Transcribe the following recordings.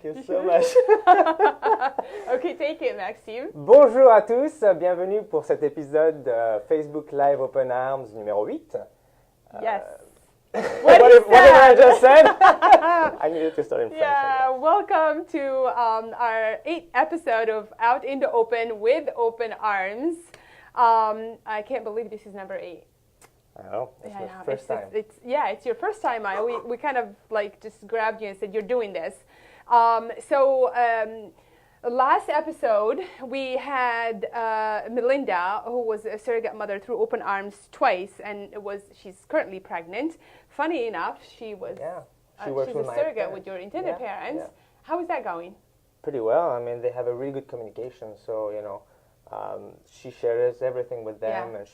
Thank you so much. Okay, take it, Maxime. Bonjour à tous, bienvenue pour cet épisode de Facebook Live Open Arms numéro 8. Yes. What did I just said? I needed to start in French. Yeah, welcome to our 8th episode of Out in the Open with Open Arms. I can't believe this is number 8. I know, it's my Yeah, first time. It's your first time. We kind of like just grabbed you and said, you're doing this. Last episode, we had Melinda, who was a surrogate mother through Open Arms twice, and she's currently pregnant. Funny enough, she was she's a surrogate with your intended parents. Yeah. How is that going? Pretty well. I mean, they have a really good communication, so, she shares everything with them, and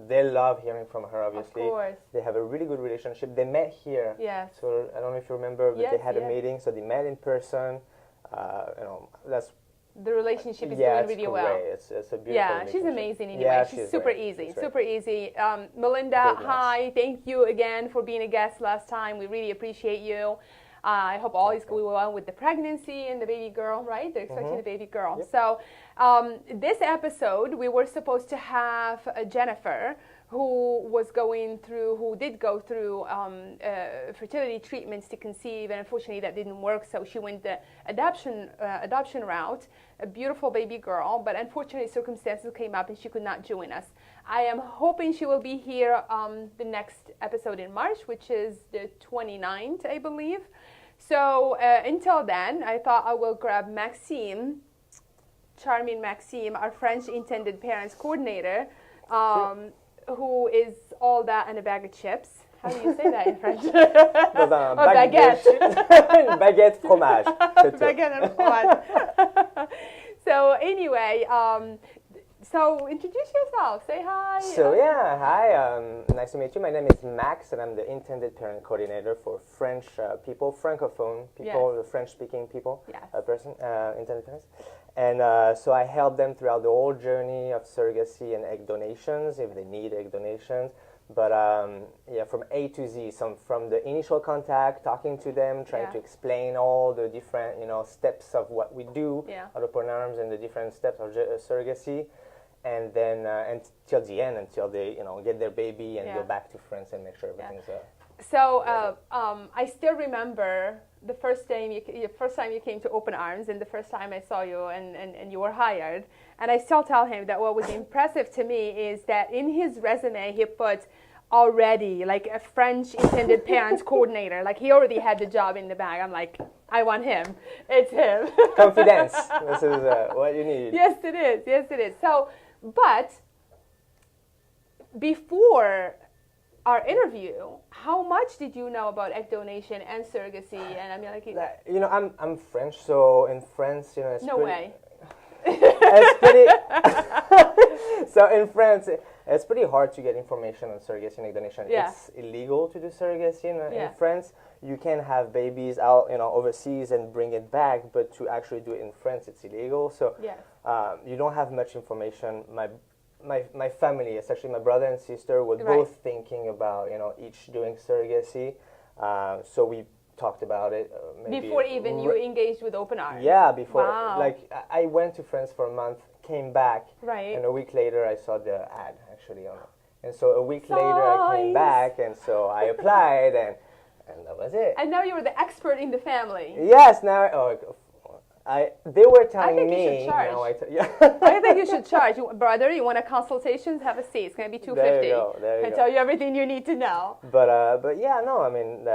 they love hearing from her, obviously. Of course. They have a really good relationship. They met here. Yes. So I don't know if you remember, but they had a meeting, so they met in person. That's the relationship is going really well. It's a beautiful relationship. She's amazing anyway. Yeah, she's super easy. She's super easy. Melinda, hi. Thank you again for being a guest last time. We really appreciate you. I hope all is going well with the pregnancy and the baby girl, right? They're expecting a baby girl. Yep. So this episode, we were supposed to have Jennifer, who did go through fertility treatments to conceive, and unfortunately that didn't work, so she went the adoption route, a beautiful baby girl, but unfortunately circumstances came up and she could not join us. I am hoping she will be here the next episode in March, which is the 29th, I believe. So until then, I thought I will grab Maxime, charming Maxime, our French intended parents coordinator, who is all that and a bag of chips. How do you say that in French? Baguette. Baguette fromage. Baguette and fromage. So anyway, so introduce yourself. Say hi. So hi. Nice to meet you. My name is Max, and I'm the intended parent coordinator for French people, Francophone people, the French-speaking people, intended parents. And so I help them throughout the whole journey of surrogacy and egg donations, if they need egg donations. But from A to Z, from the initial contact, talking to them, trying to explain all the different, steps of what we do at Open Arms and the different steps of surrogacy. And then until the end, until they, get their baby and go back to France and make sure everything's So I still remember the first time you came to Open Arms, and the first time I saw you and you were hired. And I still tell him that what was impressive to me is that in his resume he put already like a French intended parents coordinator. Like he already had the job in the bag. I'm like, I want him. It's him. Confidence. This is what you need. Yes, it is. Yes, it is. So, but before our interview, how much did you know about egg donation and surrogacy? And I mean, like, I'm French, so in France, it's no way. It's pretty. So in France, it's pretty hard to get information on surrogacy and egg donation. Yeah. It's illegal to do surrogacy in France. You can have babies out, overseas and bring it back, but to actually do it in France, it's illegal. So you don't have much information. My family, especially my brother and sister, were both thinking about, each doing surrogacy. So we talked about it. Before even you engaged with Open Arms? Yeah, before. Wow. Like, I went to France for a month, came back, and a week later I saw the ad, actually, on it. And so a week later I came back, and so I applied, and that was it. And now you're the expert in the family. Yes, now... they were telling me. I think you should charge. No, I think you should charge. Brother, you want a consultation? Have a seat. It's going to be $250. There you go. I tell you everything you need to know. But yeah, no, I mean,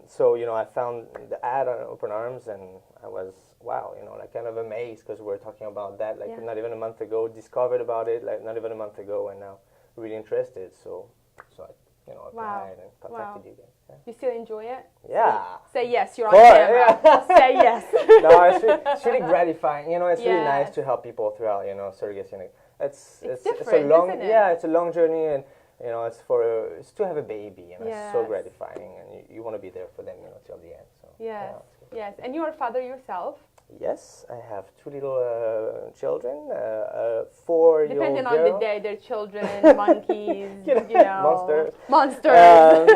so, I found the ad on Open Arms, and I was, wow, like kind of amazed, because we were talking about that, like not even a month ago, discovered about it, like not even a month ago, and now really interested. So I, applied and contacted you guys. Yeah. You still enjoy it? Yeah. Say yes. You're on camera. Yeah. Say yes. No, it's really gratifying. It's really nice to help people throughout, surrogacy. It's a long, isn't it? It's a long journey, and it's to have a baby, and it's so gratifying, and you want to be there for them, till the end. So yes, yes. And you're a father yourself. Yes, I have two little children, 4-year-old Depending girl. on the day, they're children, monkeys, monsters.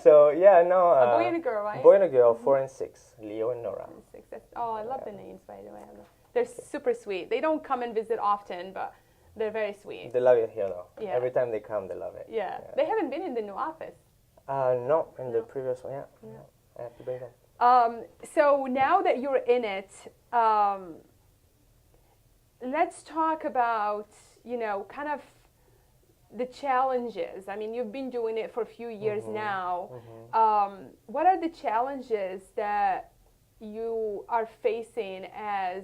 So yeah, no. A boy and a girl, right? Boy and a girl, 4 and 6, Leo and Nora. 6. I love the names, by the way. They're super sweet. They don't come and visit often, but they're very sweet. They love it here, though. Yeah. Every time they come, they love it. Yeah. They haven't been in the new office. No, in the previous one, yeah. I have to bring them. So now that you're in it, let's talk about, kind of the challenges. I mean, you've been doing it for a few years now. What are the challenges that you are facing as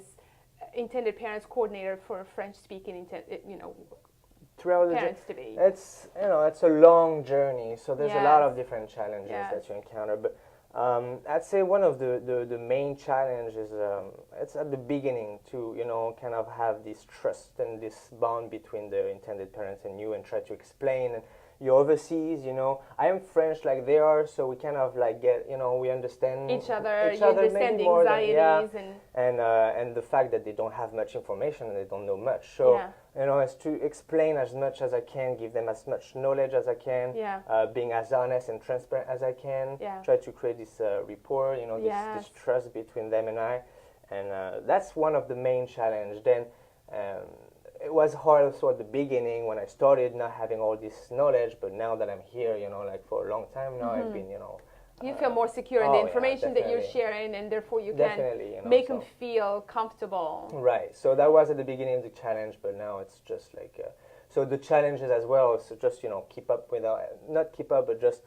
intended parents coordinator for French-speaking, parents to be? It's a long journey, so there's a lot of different challenges that you encounter. But I'd say one of the main challenges it's at the beginning to kind of have this trust and this bond between the intended parents and you, and try to explain. And you're overseas, I am French like they are, so we kind of like get, we understand each other. You understand the anxieties and the fact that they don't have much information and they don't know much. So as to explain as much as I can, give them as much knowledge as I can, being as honest and transparent as I can, try to create this rapport, this trust between them and I, and that's one of the main challenges. Then it was hard also at the beginning when I started not having all this knowledge, but now that I'm here, like for a long time now, I've been, you feel more secure in the information that you're sharing, and therefore you can make them feel comfortable. Right. So that was at the beginning of the challenge, but now it's just like, so the challenges as well is to just, keep up with, not keep up, but just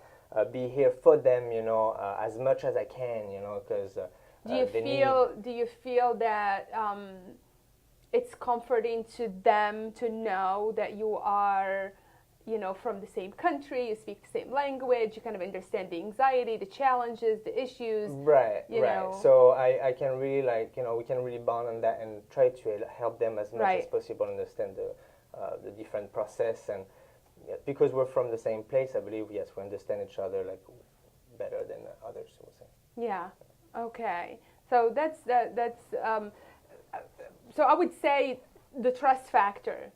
be here for them, as much as I can, because do you feel that it's comforting to them to know that you are, from the same country, you speak the same language, you kind of understand the anxiety, the challenges, the issues. Right. So I can really we can really bond on that and try to help them as much as possible understand the different process, and because we're from the same place, I believe, we understand each other like better than others, we'll say. Yeah. Okay. So that's so I would say the trust factor,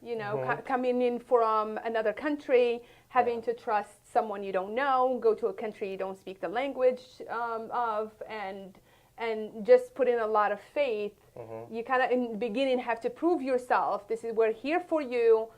coming in from another country, having to trust someone you don't know, go to a country you don't speak the language of, and just put in a lot of faith. You kind of, in the beginning, have to prove yourself. We're here for you.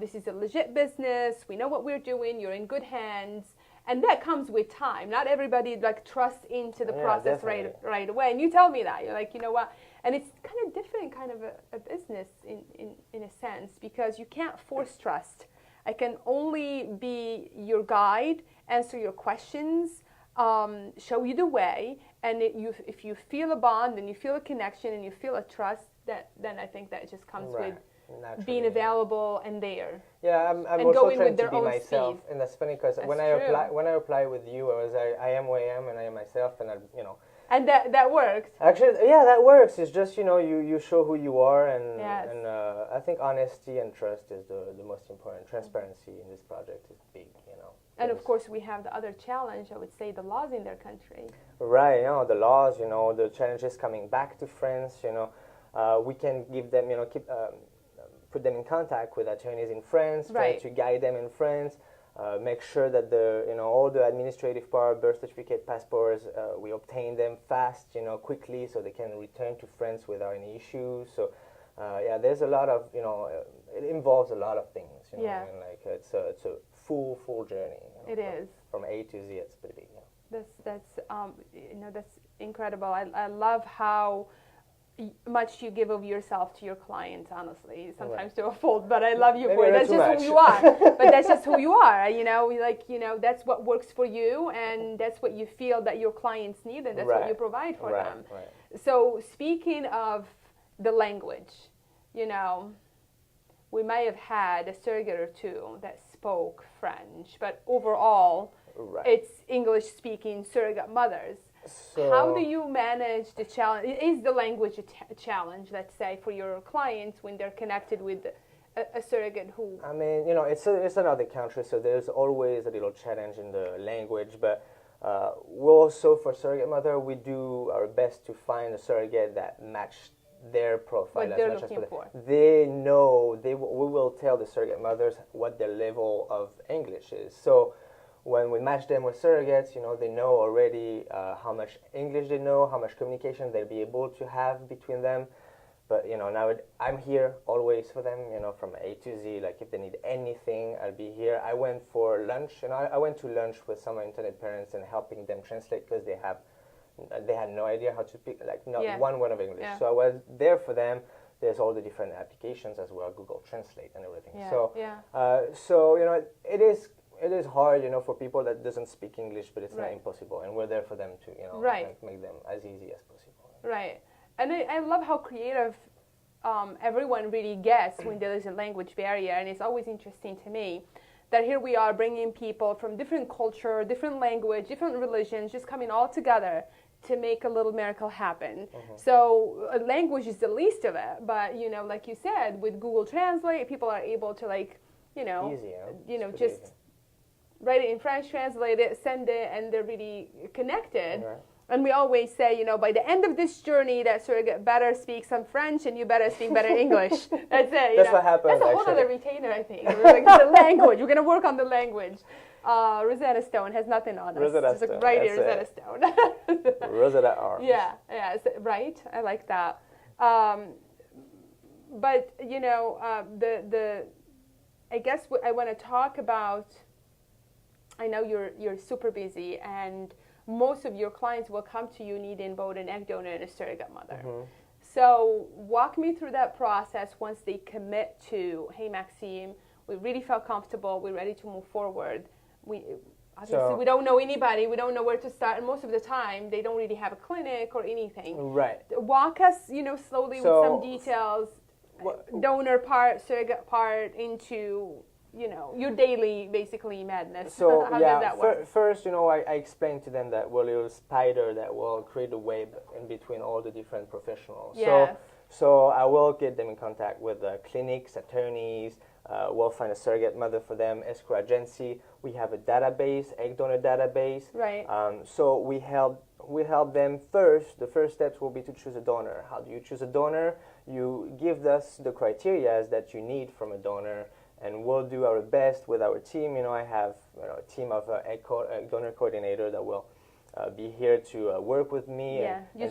This is a legit business. We know what we're doing. You're in good hands. And that comes with time. Not everybody trusts into the process right away. And you tell me that. You're like, you know what? And it's kind of different kind of a business in a sense, because you can't force trust. I can only be your guide, answer your questions, show you the way. And if you feel a bond and you feel a connection and you feel a trust, then I think that just comes with being available and there. Yeah, I'm and also going trying with their to be own myself, speed. and that's funny because when I apply with you, I am who I am, and I am myself, and And that works. Actually, that works. It's just you show who you are, and I think honesty and trust is the most important. Transparency in this project is big, And of course, we have the other challenge. I would say the laws in their country. Right. The laws. The challenges coming back to France. We can give them. Put them in contact with attorneys in France, try to guide them in France, make sure that all the administrative part, birth certificate, passports, we obtain them fast, quickly, so they can return to France without any issues. So, there's a lot of, it involves a lot of things. And it's a full journey. It is from A to Z. It's pretty big. That's incredible. I love how much you give of yourself to your clients, honestly, sometimes to a fault, but I love you for it. That's just who you are. But that's just who you are, that's what works for you, and that's what you feel that your clients need, and that's what you provide for them. So speaking of the language, we may have had a surrogate or two that spoke French, but overall, it's English-speaking surrogate mothers. So how do you manage the challenge? Is the language a challenge, let's say, for your clients when they're connected with a surrogate who... I mean, it's another country, so there's always a little challenge in the language, but We also, for surrogate mother, we do our best to find a surrogate that match their profile as much as possible. They know, we will tell the surrogate mothers what their level of English is. So when we match them with surrogates, they know already how much English they know, how much communication they'll be able to have between them. But, now I'm here always for them, from A to Z. Like, if they need anything, I'll be here. I went for lunch, I went to lunch with some intended parents and helping them translate because they had no idea how to speak, like, not one word of English. Yeah. So I was there for them. There's all the different applications as well, Google Translate and everything. Yeah. So, it is hard, for people that doesn't speak English, but it's not impossible. And we're there for them to, make them as easy as possible. Right. And I love how creative everyone really gets when there is a language barrier. And it's always interesting to me that here we are bringing people from different culture, different language, different religions, just coming all together to make a little miracle happen. So language is the least of it. But, like you said, with Google Translate, people are able to, like, just write it in French, translate it, send it, and they're really connected. Right. And we always say, by the end of this journey, that surrogate better speak some French and you better speak better English. That's it. That's what happens. That's a whole other retainer, I think. Like, the language. We're going to work on the language. Rosetta Stone has nothing on us. Rosetta Stone. Right here, Rosetta Stone. Rosetta Arms. Yeah, right. I like that. But I guess I want to talk about. I know you're super busy, and most of your clients will come to you needing both an egg donor and a surrogate mother. So walk me through that process once they commit to, hey, Maxime, we really felt comfortable, we're ready to move forward. We don't know anybody, we don't know where to start, and most of the time they don't really have a clinic or anything. Right. Walk us, slowly with some details, donor part, surrogate part, into your daily, basically, madness. So, how does that work? First, I explained to them that we're a little spider that will create a web in between all the different professionals. Yes. So I will get them in contact with clinics, attorneys. We'll find a surrogate mother for them, escrow agency. We have a database, egg donor database. Right. So we help them first. The first steps will be to choose a donor. How do you choose a donor? You give us the criteria that you need from a donor, and we'll do our best with our team. I have a team of egg donor coordinator that will be here to work with me. Yeah, you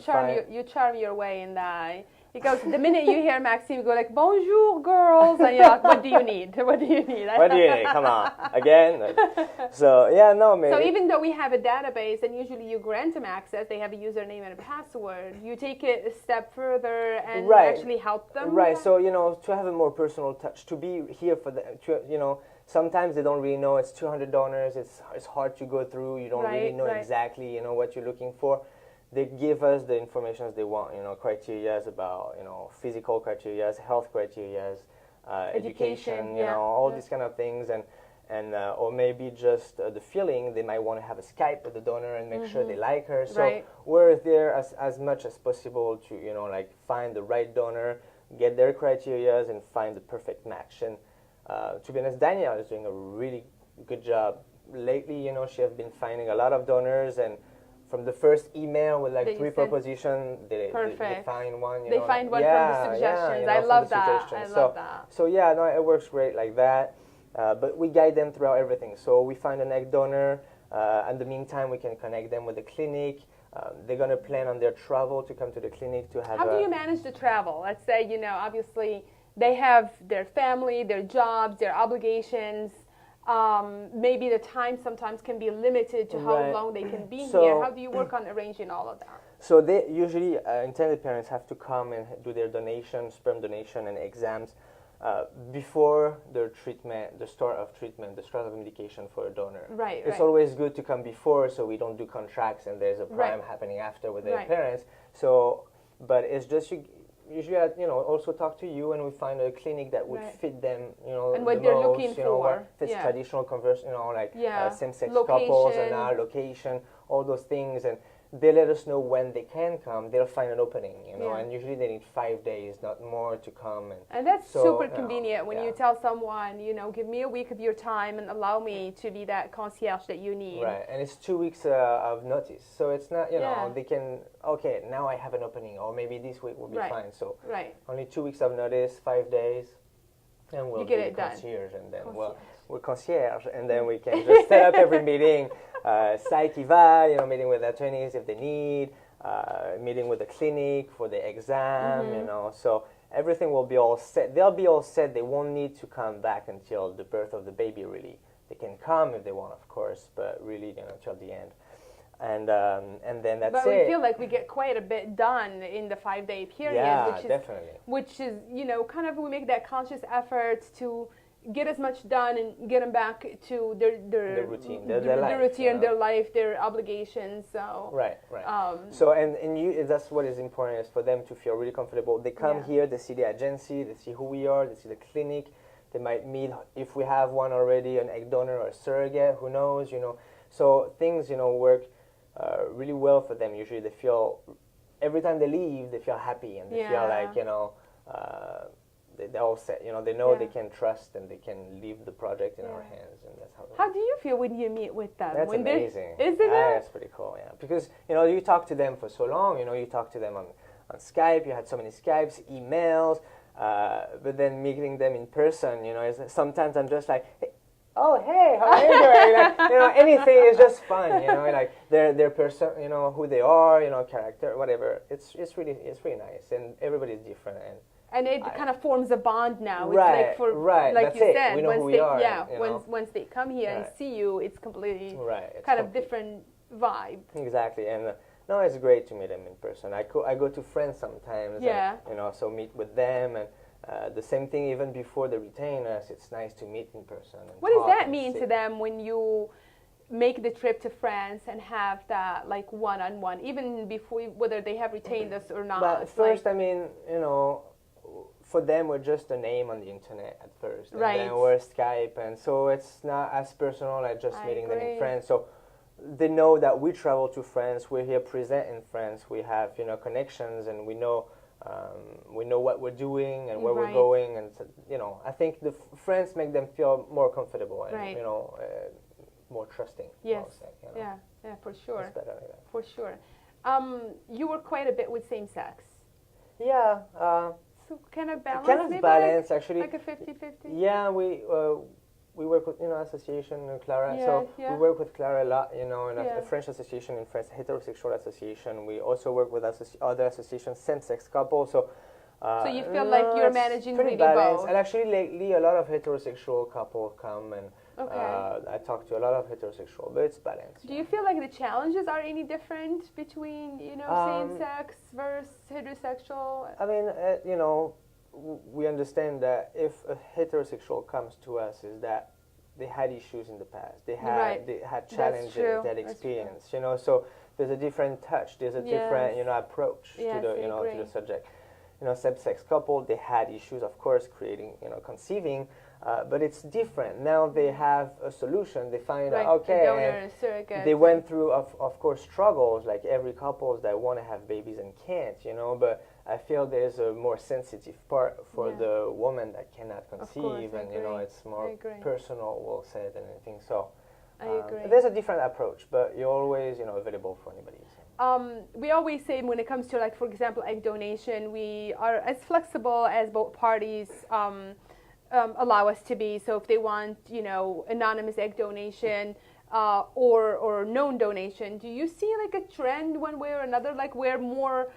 charm your way in that. Because the minute you hear Maxime go like, bonjour, girls, and you're like, what do you need? What do you need? What do you need? Come on. Again? So, yeah, no, maybe. So even though we have a database and usually you grant them access, they have a username and a password, you take it a step further and actually help them? Right. So, to have a more personal touch, to be here for them, sometimes they don't really know. It's 200 donors. It's hard to go through. You don't really know exactly, what you're looking for. They give us the information they want, criteria about, physical criteria, health criteria, education, all these kind of things, and or maybe just the feeling. They might want to have a Skype with the donor and make sure they like her. So we're there as much as possible to, find the right donor, get their criteria, and find the perfect match. And to be honest, Danielle is doing a really good job lately. She has been finding a lot of donors, and from the first email with three propositions, they find one. They find one from the suggestions. I love that. I love that. So yeah, no, it works great like that. But we guide them throughout everything. So we find an egg donor. In the meantime, we can connect them with the clinic. They're going to plan on their travel to come to the clinic to have. How do you manage the travel? Let's say, obviously they have their family, their jobs, their obligations. Maybe the time sometimes can be limited to how long they can be here. How do you work on arranging all of that? So they usually, intended parents have to come and do their donation, sperm donation and exams before their treatment, the start of treatment, the start of medication for a donor. It's always good to come before so we don't do contracts and there's a prime happening after with their parents. So, but it's just usually I, also talk to you and we find a clinic that would fit them, and what they're looking for. What fits traditional conversion, same-sex couples and our location, all those things. they let us know when they can come. They'll find an opening, and usually they need 5 days, not more, to come. And that's super convenient when you tell someone, give me a week of your time and allow me to be that concierge that you need. Right, and it's 2 weeks of notice, so it's not, they can, okay, now I have an opening, or maybe this week will be fine. So only 2 weeks of notice, 5 days, and we'll get it concierge, and then we're concierge, and then we can just set up every meeting. Psych eva, meeting with attorneys if they need, meeting with the clinic for the exam, so everything will be all set. They'll be all set. They won't need to come back until the birth of the baby, really. They can come if they want, of course, but really, till the end. And then that's it. But we feel like we get quite a bit done in the 5-day period, which is, kind of we make that conscious effort to get as much done and get them back to their routine, their life, their obligations. So right. So and that's what is important, is for them to feel really comfortable. They come here, they see the agency, they see who we are, they see the clinic. They might meet, if we have one already, an egg donor or a surrogate. Who knows? So things work really well for them. Usually they feel, every time they leave, they feel happy, and they feel like they're all set. They know they can trust, and they can leave the project in our hands, and that's how. How do you feel when you meet with them? That's amazing. Isn't it? That's pretty cool. Yeah, because you talk to them for so long. You talk to them on Skype. You had so many Skypes, emails, but then meeting them in person. Sometimes I'm just like, hey, oh hey, how are you doing? Anything is just fun. Like their person. Who they are. Character, whatever. It's really nice, and everybody's different. And it kind of forms a bond now. It's like like you said, we know who we are. Once they come here and see you, it's completely different vibe. Exactly, and no, it's great to meet them in person. I go to friends sometimes. And, so meet with them, and the same thing even before they retain us. It's nice to meet in person. What does that mean to them when you make the trip to France and have that one-on-one, even before whether they have retained us or not? But first, for them, we're just a name on the internet at first, and then we're Skype, and so it's not as personal as just meeting them in France. So they know that we travel to France, we're here present in France, we have connections, and we know what we're doing and where we're going, and I think the friends make them feel more comfortable and more trusting. Yes, yeah, for sure. It's better like that. For sure. You work quite a bit with same sex. Yeah. So kind of balance, actually. Like a 50-50? Yeah, we work with, association, Clara. We work with Clara a lot, in a French association in France, heterosexual association. We also work with other associations, same-sex couples. So you feel like you're managing really both. And actually, lately, a lot of heterosexual couples come, and I talk to a lot of heterosexual, but it's balanced. Do you feel like the challenges are any different between, same-sex versus heterosexual? We understand that if a heterosexual comes to us, is that they had issues in the past. They had challenges, they had experience, so there's a different touch, there's a different, approach to the subject. Same-sex couple, they had issues, of course, creating, conceiving, but it's different. Now they have a solution. They find out, donor, surrogate. They went through, of course, struggles like every couple that want to have babies and can't, but I feel there's a more sensitive part for the woman that cannot conceive, and it's more personal, we'll say, than anything. So I agree. There's a different approach, but you're always, available for anybody. So. We always say when it comes to, for example, egg donation, we are as flexible as both parties allow us to be. So if they want, anonymous egg donation or known donation, do you see a trend one way or another, where more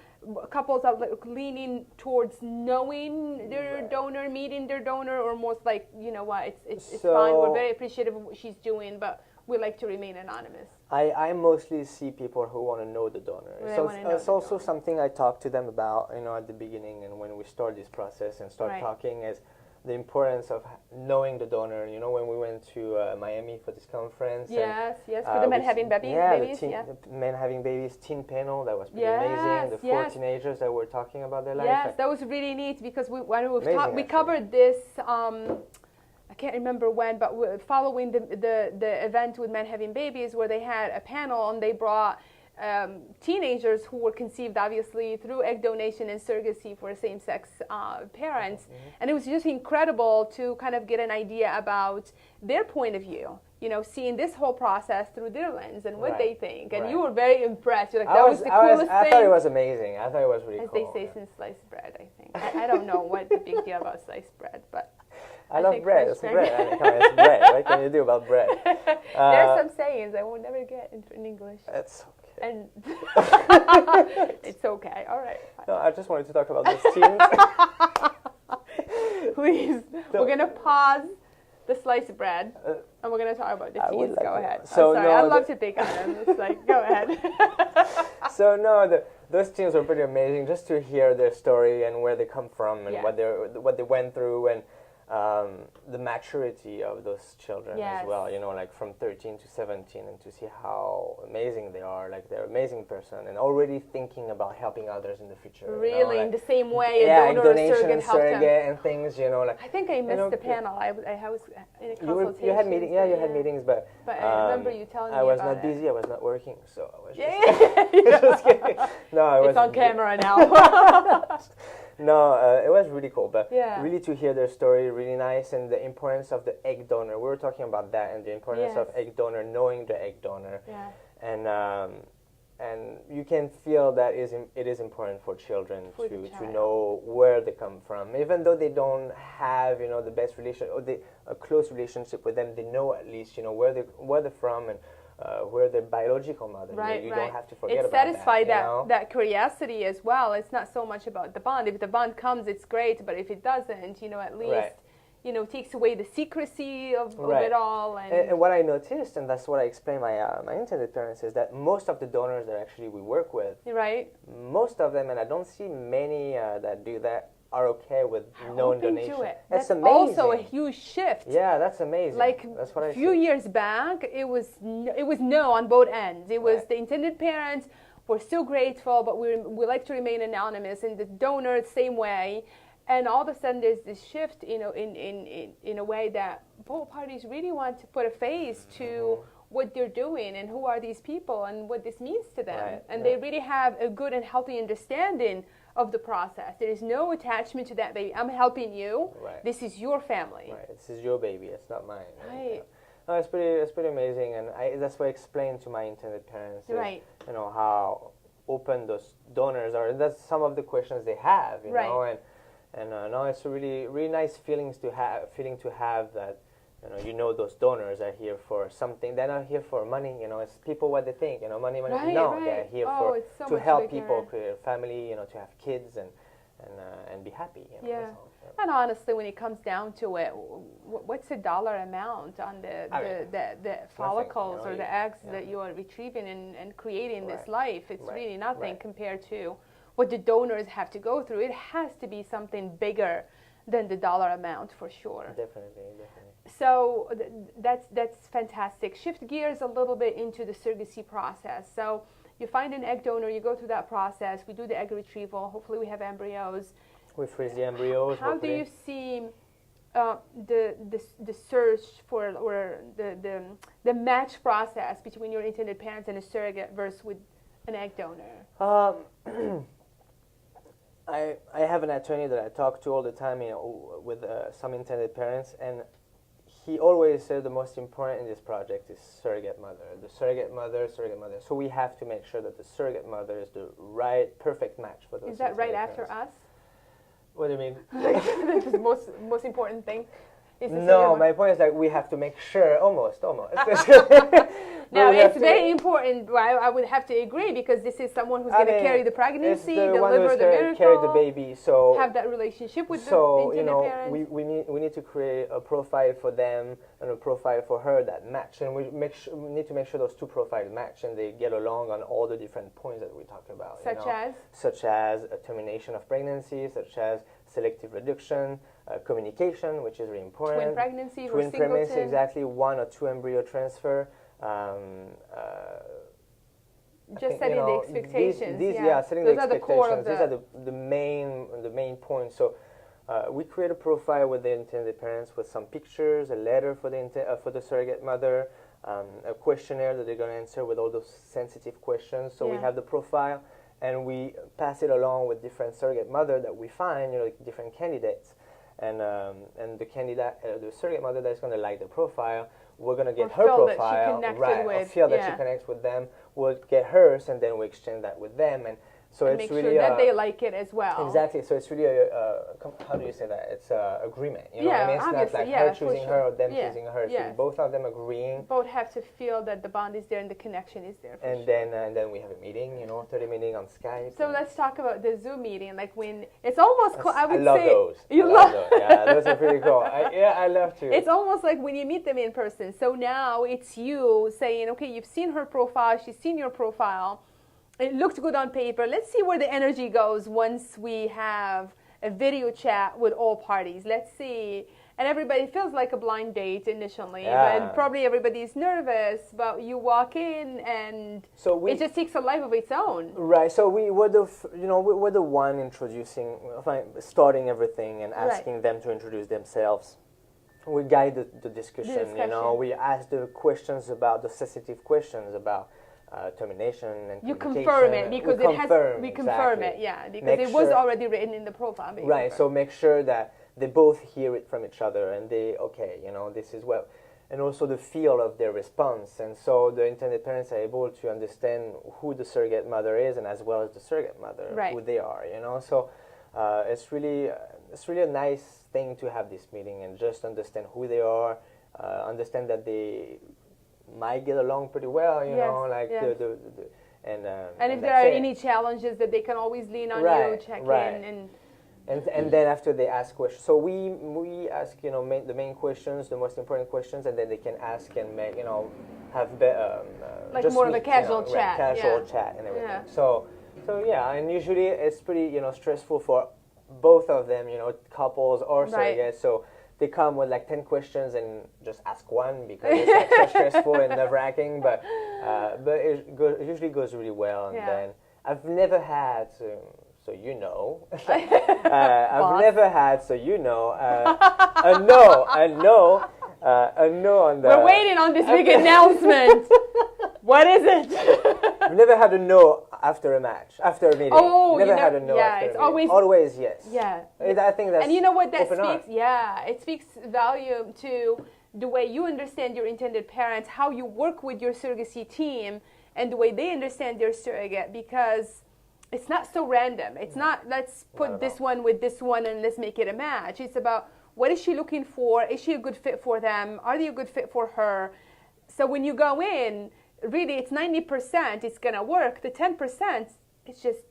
couples are leaning towards knowing their donor, meeting their donor, or most it's fine, we're very appreciative of what she's doing, but we like to remain anonymous? I mostly see people who want to know the donor. It's also something I talk to them about, at the beginning, and when we start this process and start talking, is the importance of knowing the donor. When we went to Miami for this conference. Yes, for the men having babies. The men having babies, teen panel, that was pretty amazing. The 4 teenagers that were talking about their life. Yes, that was really neat, because we covered this, I can't remember when, but following the event with men having babies, where they had a panel and they brought teenagers who were conceived obviously through egg donation and surrogacy for same-sex parents. And it was just incredible to kind of get an idea about their point of view, seeing this whole process through their lens and what they think. And you were very impressed. You're like, that was the coolest thing. I thought it was amazing. I thought it was really cool. As they say, since sliced bread, I think. I don't know what the big deal about sliced bread, but I love bread. It's bread. I mean, come on, it's bread. What can you do about bread? There are some sayings I will never get in English. It's okay. And it's okay. All right. Fine. No, I just wanted to talk about those teams. Please, we're gonna pause the sliced bread, and we're gonna talk about the teams. Go ahead. So I'm sorry. I love to pick on them. It's like, go ahead. So no, those teams were pretty amazing. Just to hear their story and where they come from and what they went through and. The maturity of those children as well, like from 13 to 17, and to see how amazing they are, like they're an amazing person and already thinking about helping others in the future. Really, like, in the same way, a donor or surrogate and things, like. I think I missed the panel. I was in a consultation. You had meetings, you had meetings, but I remember you telling me I was about not busy, I was not working, so I was just kidding. No, it's on camera now. No, it was really cool, but really to hear their story, really nice, and the importance of the egg donor. We were talking about that, and the importance of egg donor, knowing the egg donor, and you can feel that it is important for children to know where they come from, even though they don't have the best a close relationship with them. They know at least where they're from and. Where their biological mother. You don't have to forget about that. It satisfies that curiosity as well. It's not so much about the bond. If the bond comes, it's great. But if it doesn't, at least takes away the secrecy of it all. And what I noticed, and that's what I explained my intended parents, is that most of the donors that actually we work with, most of them, and I don't see many that do that, are okay with no donation. That's amazing. Also a huge shift. Yeah, that's amazing. Like that's what a few years back, it was no on both ends. It was the intended parents were still grateful, but we like to remain anonymous, and the donor same way. And all of a sudden, there's this shift, in a way that both parties really want to put a face to what they're doing and who are these people and what this means to them, and they really have a good and healthy understanding of the process. There is no attachment to that baby. I'm helping you. This is your family. This is your baby. It's not mine. No, it's pretty amazing, and that's what I explained to my intended parents. Is, how open those donors are. That's some of the questions they have. And no, it's a really nice feeling to have that. Those donors are here for something. They're not here for money. It's people what they think. Money. No, they're here to help people create a family. To have kids and be happy. And honestly, when it comes down to it, what's the dollar amount on the follicles or the eggs that you are retrieving and creating this life? It's really nothing compared to what the donors have to go through. It has to be something bigger than the dollar amount for sure. Definitely. So that's fantastic. Shift gears a little bit into the surrogacy process. So you find an egg donor, you go through that process, we do the egg retrieval, hopefully we have embryos. We freeze the embryos. How do you see the search for, or the match process between your intended parents and a surrogate versus with an egg donor? I have an attorney that I talk to all the time, with some intended parents, and he always said the most important in this project is surrogate mother. The surrogate mother. So we have to make sure that the surrogate mother is the perfect match for those. Is that right parents. After us? What do you mean? That's the most important thing. No, my point is that we have to make sure, almost. Now, it's very important. I would have to agree, because this is someone who's going to carry the pregnancy, deliver the miracle, carry the baby. So have that relationship with the intended parents. we need to create a profile for them and a profile for her that match, and we need to make sure those two profiles match and they get along on all the different points that we talked about. Such as a termination of pregnancy, such as selective reduction, communication, which is really important. Twin pregnancy, exactly. 1 or 2 embryo transfer. Just setting the expectations. Setting the expectations. These are the main points. So we create a profile with the intended parents with some pictures, a letter for the surrogate mother, a questionnaire that they're going to answer with all those sensitive questions. So we have the profile, and we pass it along with different surrogate mother that we find, like different candidates. And the candidate, the surrogate mother that's going to like the profile, we're going to get her profile, or feel that she connects with them. We'll get hers, and then we exchange that with them. And so and it's make really sure that they like it as well. Exactly. So it's really how do you say that? It's agreement. You know what I mean? It's not like her choosing her or them choosing her. So both of them agreeing. Both have to feel that the bond is there and the connection is there. And then we have a meeting. 30 meeting on Skype. So let's talk about the Zoom meeting. Like when it's almost, I love those. You love those. Yeah, those are pretty cool. I love to. It's almost like when you meet them in person. So now it's you saying, okay, you've seen her profile, she's seen your profile. It looked good on paper. Let's see where the energy goes once we have a video chat with all parties. Let's see. And everybody feels like a blind date initially. But probably everybody's nervous, but you walk in and it just takes a life of its own. Right. So we're the one introducing, starting everything and asking them to introduce themselves. We guide the discussion. We ask the questions about the sensitive questions about termination and you confirm it because we confirm it, because it was already written in the profile. Right, so make sure that they both hear it from each other and they, this is well, and also the feel of their response. And so the intended parents are able to understand who the surrogate mother is and as well as the surrogate mother, who they are, So it's really a nice thing to have this meeting and just understand who they are, understand that they might get along pretty well, and if there are any challenges that they can always lean on you, check in, and then after they ask questions, so we ask the main questions, the most important questions, and then they can ask and make have like just more of a casual chat, chat and everything. So and usually it's pretty stressful for both of them, couples or surrogates. So they come with like 10 questions and just ask one because it's like so stressful and nerve-wracking, but it usually goes really well. And then I've never had, I've never had, a no on the... We're waiting on this big announcement. What is it? I've never had a no after a match, after a meeting. Never had a no after it's a meeting. Always yes. Yeah. I think that's and you know what that speaks? It speaks volume to the way you understand your intended parents, how you work with your surrogacy team, and the way they understand their surrogate, because it's not so random. It's not, let's put this one with this one and let's make it a match. It's about, what is she looking for? Is she a good fit for them? Are they a good fit for her? So when you go in, really it's 90% it's going to work. The 10% it's just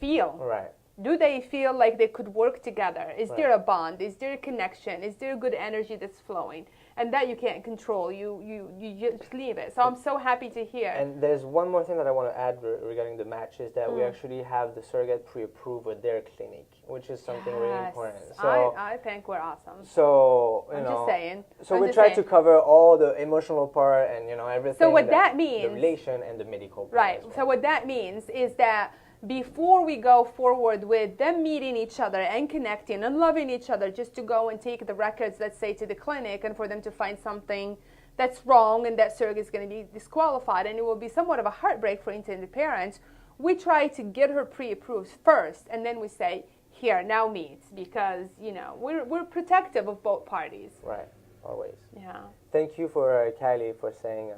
feel. Right. Do they feel like they could work together? Is there a bond? Is there a connection? Is there good energy that's flowing? And that you can't control. You just leave it. So I'm so happy to hear. And there's one more thing that I want to add regarding the match is that we actually have the surrogate pre-approve with their clinic, which is something really important. So I think we're awesome. So I'm just saying. So we try to cover all the emotional part and everything. So what that means, the relation and the medical part. Right. So what that means is that before we go forward with them meeting each other and connecting and loving each other, just to go and take the records, let's say, to the clinic, and for them to find something that's wrong and that surrogate is going to be disqualified, and it will be somewhat of a heartbreak for intended parents, we try to get her pre-approved first, and then we say, here, now meet, because, we're protective of both parties. Right, always. Yeah. Thank you for Kylie for saying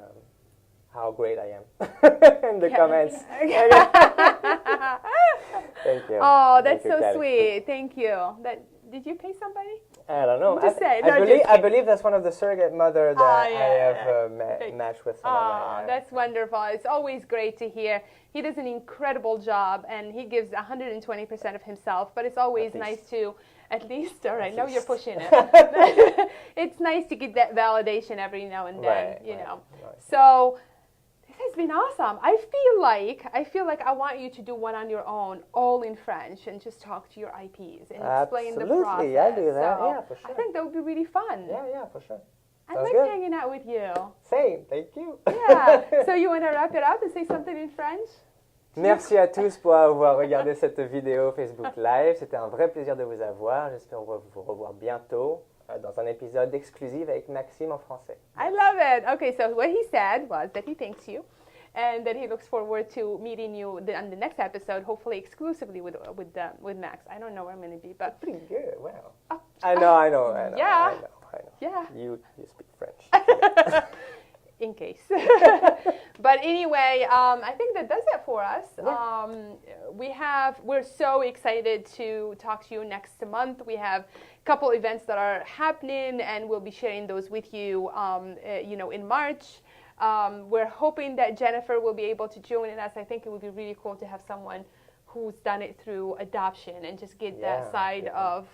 how great I am in the comments. Thank you. Oh, that's so sweet. Thank you. Did you pay somebody? I don't know. I believe that's one of the surrogate mother that I have matched with. That's wonderful. It's always great to hear. He does an incredible job, and he gives 120% of himself, but it's always nice to, at least, all right, now you're pushing it. It's nice to get that validation every now and then, you know. Right. So this has been awesome. I feel like I want you to do one on your own, all in French, and just talk to your IPs and explain the process. Absolutely, I do that. Yeah, for sure. I think that would be really fun. Yeah, for sure. I like hanging out with you. Same, thank you. Yeah. So you want to wrap it up and say something in French? Merci à tous pour avoir regardé cette vidéo Facebook Live. C'était un vrai plaisir de vous avoir. J'espère vous revoir bientôt. dans un épisode exclusif avec Maxime en français. I love it. Okay, so what he said was that he thanks you and that he looks forward to meeting you on the next episode, hopefully exclusively with Max. I don't know where I'm going to be, but... Pretty good, wow. I know. Yeah. I know. Yeah. You speak French. In case. But anyway, I think that does it for us. Yeah. We're so excited to talk to you next month. We have a couple events that are happening, and we'll be sharing those with you, in March. We're hoping that Jennifer will be able to join us. I think it would be really cool to have someone who's done it through adoption and just get that side of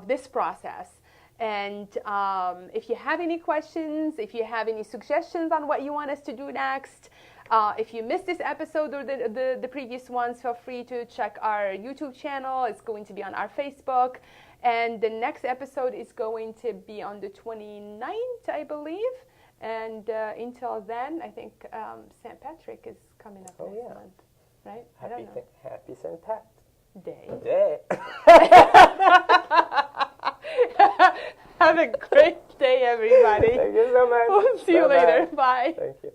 this process. And if you have any questions, if you have any suggestions on what you want us to do next, if you missed this episode or the previous ones, feel free to check our YouTube channel. It's going to be on our Facebook. And the next episode is going to be on the 29th, I believe. And until then, I think St. Patrick is coming up next month, right? Happy St. Pat Day. Have a great day, everybody. Thank you so much. We'll see you later. Bye. Thank you.